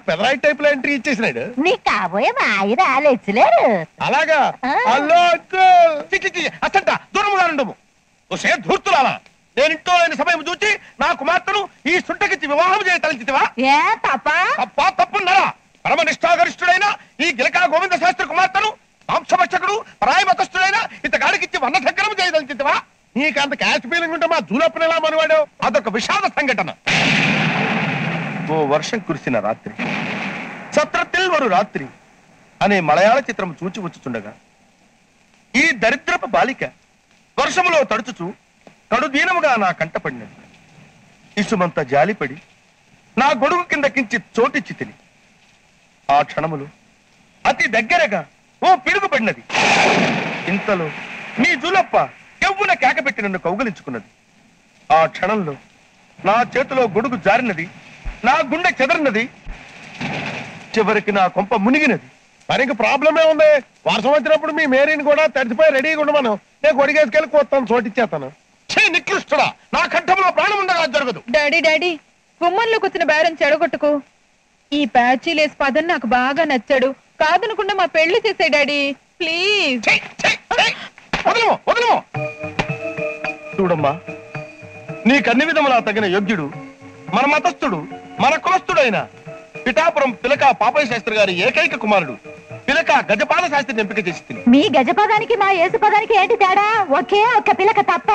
పెదరాయి type లో entry ఇచ్చేసినాడు. నీ కాబోయే మా ఆయన లెచ్చలేరు. అలాగా హలో అసంట దూరముగా ఉండము. ధూర్తులాలా నేనింటో లేని సమయం చూచి నా కుమార్తెను ఈ సుంటకిచ్చి వివాహం చేయ తలచితివా? ఏ తప్పున్నారా? పరమ నిష్ఠాగరిష్ఠుడైన ఈ గిలకా గోవింద శాస్త్రి కుమార్తెను మాంసభక్షకుడు పరాయి మతస్థుడైన ఇతగాడికిచ్చి వర్ణ సంకరం చేయదలిచితివా? నీకంత క్యాష్ ఫీలింగ్ ఉంటే మా జూలప్పని ఎలా మనవాడు? అదొక విషాద సంఘటన. ఓ వర్షం కురిసిన రాత్రి, సత్రతిల్ వరు రాత్రి అనే మలయాళ చిత్రం చూచి వచ్చుచుండగా ఈ దరిద్రపు బాలిక వర్షములో తడుచుచు కడుదీనముగా నా కంటపడినది. ఇసుమంత జాలిపడి నా గొడుగు కిందకించి చోటిచ్చి తిని ఆ క్షణములు అతి దగ్గరగా ఓ పిడుగుపడినది. ఇంతలో నీ జూలప్ప కెవ్వున కేకపెట్టి నన్ను కౌగలించుకున్నది. ఆ క్షణంలో నా చేతిలో గొడుగు జారినది, నా గుండె చెదరినది, చివరికి నా కొంప మునిగినది. మరికి ప్రాబ్లమే ఉంది. వర్షం వచ్చినప్పుడు మీ మేరీని కూడా తడిసిపోయి రెడీగా ఉండమను. నేను గొడిగేసుకెళ్ళి కొత్తాను, చోటిచ్చేస్తాను. నికృష్టుడా, నా కంఠంలో ప్రాణం ఉండగా జరగదు. డాడీ గుమ్మంలోకి వచ్చిన బేరం చెడగొట్టుకు. ఈ ప్యాచీలేసి పదం నాకు బాగా నచ్చాడు. కాదనుకుండా మా పెళ్లి చేసే డాడీ ప్లీజ్. వదలము. చూడమ్మా, నీకన్ని విధములా తగిన యోగ్యుడు, మన మతస్థుడు, మన కులస్థుడైన పిఠాపురం పిలక పాపయ్య శాస్త్రి గారి ఏకైక కుమారుడు పిలక గజపాద శాస్త్రిని ఎంపిక చేసి. మీ గజపదానికి మా యేసు పదానికి ఏంటి తేడా? ఒకే ఒక్క పిలక తప్ప.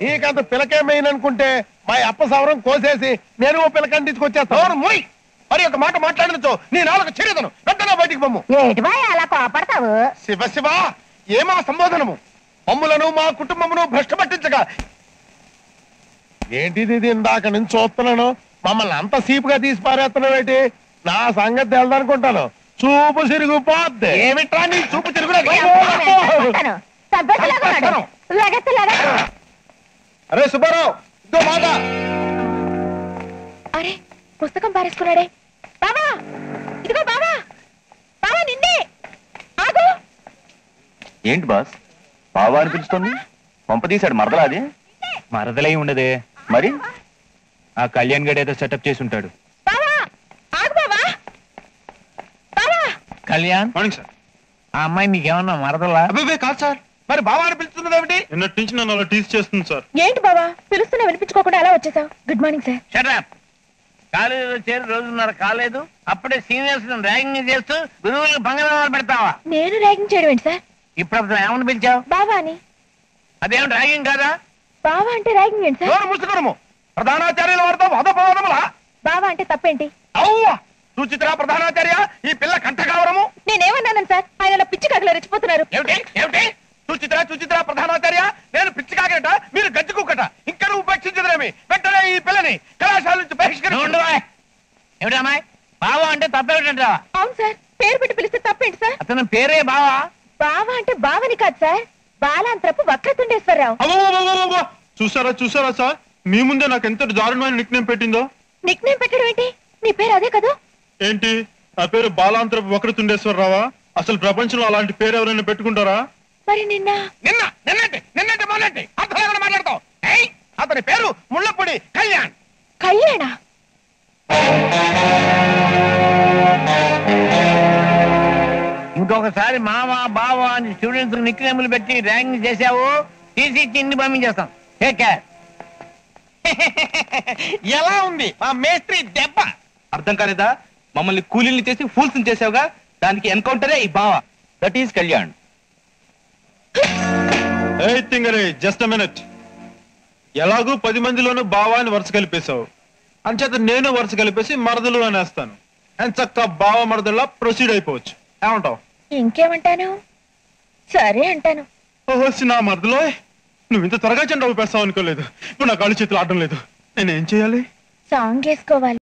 నీకంత పిలకే మెయిన్ అనుకుంటే మా అప్ప సవరం కోసేసి నేను ఓ పిలకని తీసుకొచ్చేస్తాను. మరి ఒక మాట మాట్లాడినచో నీ నాలుగు చిరేదను వెంటనే బయటికి పొమ్ము. ఏటివా అలా కోపడతావు? శివ ఏమా సంబోధనము! మమ్ములను మా కుటుంబమును భ్రష్టు పట్టించగా. ఏంటిది? ఇందాక నుంచి చూస్తున్నాను, మమ్మల్ని అంత సీపుగా తీసి పారేస్తున్నావేటి? నా సంగతి తెలుదనుకుంటాను. చూపు సిరుగుపోద్ది. ఏమిట్రా నీ చూపు తిరుగు? అరే సుబ్బారావు, ఇదో మాట. అరే పుస్తకం పారేసుకున్నాడే. బాబా ఇదిగో బాబా. బాబా నిన్నే. ఆగు. ఏంటి బాస్ బావా అని పిలుస్తుంది? పంపదీశాడు మరదలా? అది మరదలై ఉండదే. మరి ఆ కళ్యాణ్ గడ్ ఏదో సెటప్ చేసి ఉంటాడు. కళ్యాణ్ సార్, ఆ అమ్మాయి నీకేమన్నా మరదలా? అబ్బాయి కాదు సార్. మరి బావా అని పిలుస్తున్నది ఏమిటి? నిన్నటి నుంచి నన్ను అలా టీజ్ చేస్తుంది సార్. ఏంటి బాబా పిలుస్తున్నా వినిపించుకోకుండా ఎలా వచ్చేసావు? Good morning sir. షటప్. కాలేజీలో చేరి రోజున్నర కాలేదు, అప్పుడే సీనియర్స్ ర్యాగింగ్ చేస్తూ గురువులకు భంగనామాలు పెడతావా? నేను ర్యాగింగ్ చేయడం ఏంటి సార్? ఇప్పుడు అప్పుడు ఏమని పిలిచావు? బావా అని. అదేమిటి ర్యాగింగ్ కాదా? బావా అంటే ర్యాగింగ్ ఏంటి సార్? ముసుకురము ప్రధానాచార్యుల వారితో వదపోవదములా? బావా అంటే తప్పేంటి? అవ్వా సూచిత్రా ప్రధానాచార్య, ఈ పిల్ల కంఠ కావరము. నేనేమన్నాను సార్? ఆయన పిచ్చి కాకలా రెచ్చిపోతున్నారు. ఏమిటి సుచిత్రా ప్రధానాచార్య, నేను పిచ్చి కాకట, మీరు గజ్జి కుక్కట. ఇంకా నువ్వు ఉపేక్షించదేమి? వెంటనే ఈ పిల్లని కళాశాల నుంచి బహిష్కరించు. ఏమిటి అమ్మాయి బావా అంటే తప్పేమిటంటావా? అవును సార్, పేరు పెట్టి పిలిస్తే తప్పేంటి సార్? అతను పేరే బావా. బావా అంటే బావని కాదు సార్, బాలాంతరపు వక్రతుండేశ్వరరావు. చూసారా సార్, మీ ముందే నాకు ఎంత దారుణమైన నిక్ నేమ్ పెట్టిందో. నిక్ నేమ్ పెట్టడం ఏంటి? నీ పేరు అదే కదా? ఏంటి నా పేరు బాలాంతరపు వక్రతుండేశ్వరరావా? అసలు ప్రపంచంలో అలాంటి పేరు ఎవరైనా పెట్టుకుంటారా? మరి నిన్నటి మొన్నటి అర్థం లేకుండా మాట్లాడతావు. అతని పేరు ముళ్ళపూడి కళ్యాణ్. కళ్యాణా? ఇంకొకసారి మావా బావా అని స్టూడెంట్స్ నిక్ నేములు పెట్టి ర్యాంకింగ్ చేశావు, తీసి ఇంటికి పంపించేస్తాం. Take care. ఎలా ఉంది మా మేస్త్రి దెబ్బ? అర్థం కాలేదా? మమ్మల్ని కూలీల్ని చేసి ఫూల్స్ చేసావుగా, దానికి ఎన్కౌంటరే ఈ బావా. That is Kalyan. Just minute. ఎలాగూ 10 మందిలోనూ బావా అని వరుస కలిపేశావు, అంచేత నేను వరుస కలిపేసి మరదలు అనేస్తాను. అండ్ చక్క బావ మరదల్లా ప్రొసీడ్ అయిపోవచ్చు. ఏమంటావు? ఇంకేమంటాను? సరే అంటాను. ఓహో నా మరదలో, నువ్వు ఇంత త్వరగా చెండ ఊపేస్తావు అనుకోలేదు. ఇప్పుడు నా కాళ్ళు చేతులు ఆడడం లేదు. నేనేం చేయాలి? సాంగ్ వేసుకోవాలి.